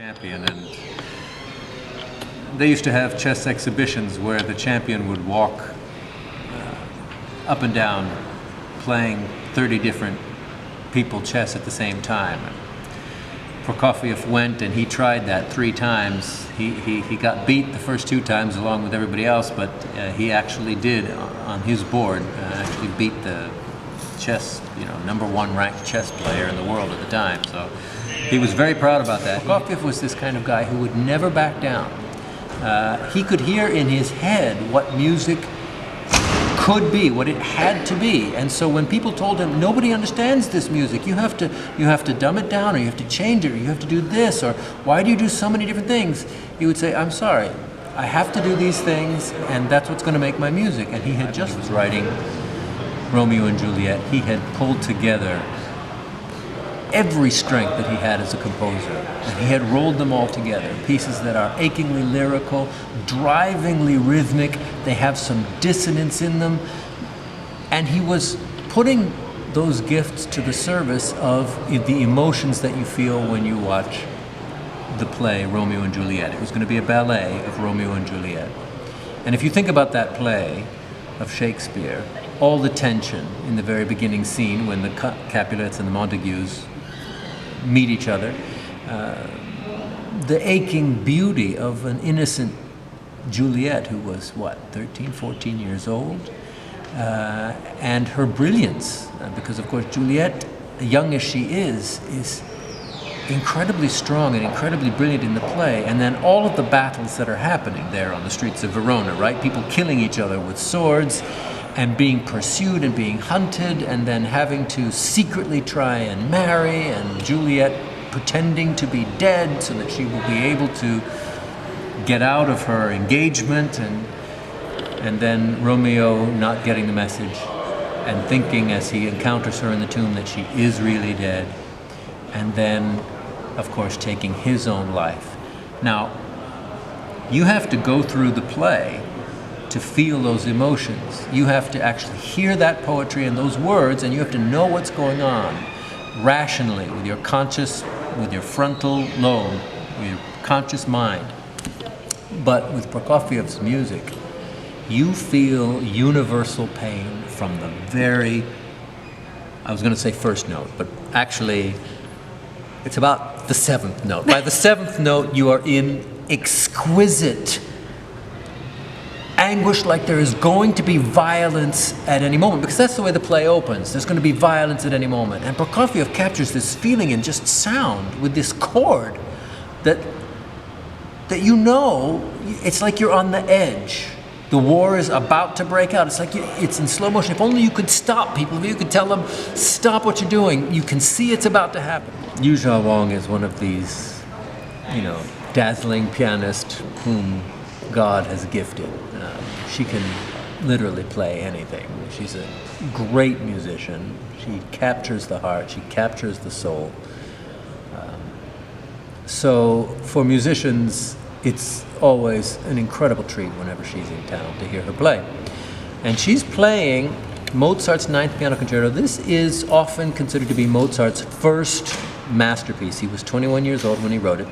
champion, and they used to have chess exhibitions where the champion would walk up and down playing 30 different people chess at the same time. Prokofiev went and he tried that 3 times. He got beat the first 2 times along with everybody else, but he actually did on his board actually beat the chess, #1 ranked chess player in the world at the time. So he was very proud about that. Prokofiev was this kind of guy who would never back down. He could hear in his head what music could be, what it had to be. And so when people told him, nobody understands this music, you have to dumb it down, or you have to change it, or you have to do this, or why do you do so many different things? He would say, I'm sorry, I have to do these things, and that's what's going to make my music. And he had just was writing Romeo and Juliet. He had pulled together every strength that he had as a composer, and he had rolled them all together. Pieces that are achingly lyrical, drivingly rhythmic, they have some dissonance in them, and he was putting those gifts to the service of the emotions that you feel when you watch the play Romeo and Juliet. It was going to be a ballet of Romeo and Juliet. And if you think about that play of Shakespeare, all the tension in the very beginning scene when the Capulets and the Montagues meet each other, the aching beauty of an innocent Juliet who was, 13, 14 years old, and her brilliance, because of course Juliet, young as she is incredibly strong and incredibly brilliant in the play. And then all of the battles that are happening there on the streets of Verona, right? People killing each other with swords, and being pursued and being hunted, and then having to secretly try and marry, and Juliet pretending to be dead so that she will be able to get out of her engagement, and then Romeo not getting the message and thinking as he encounters her in the tomb that she is really dead, and then of course taking his own life. Now you have to go through the play to feel those emotions. You have to actually hear that poetry and those words, and you have to know what's going on rationally with your frontal lobe, with your conscious mind. But with Prokofiev's music, you feel universal pain from the very, I was going to say first note, but actually it's about the 7th note. By the 7th note, you are in exquisite anguish, like there is going to be violence at any moment, because that's the way the play opens. There's going to be violence at any moment. And Prokofiev captures this feeling in just sound with this chord that it's like you're on the edge. The war is about to break out. It's like it's in slow motion. If only you could stop people, if you could tell them, stop what you're doing. You can see it's about to happen. Yuja Wang is one of these, dazzling pianists whom God has gifted. She can literally play anything. She's a great musician. She captures the heart. She captures the soul. So for musicians, it's always an incredible treat whenever she's in town to hear her play. And she's playing Mozart's 9th Piano Concerto. This is often considered to be Mozart's first masterpiece. He was 21 years old when he wrote it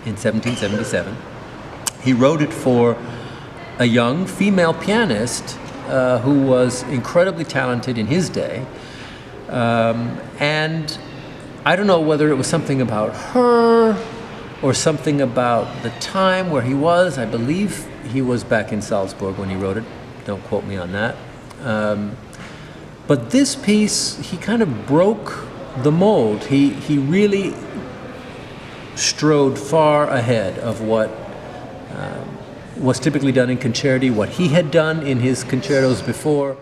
in 1777. He wrote it for a young female pianist who was incredibly talented in his day. And I don't know whether it was something about her or something about the time where he was. I believe he was back in Salzburg when he wrote it. Don't quote me on that. But this piece, he kind of broke the mold. He really strode far ahead of what was typically done in concerti, what he had done in his concertos before.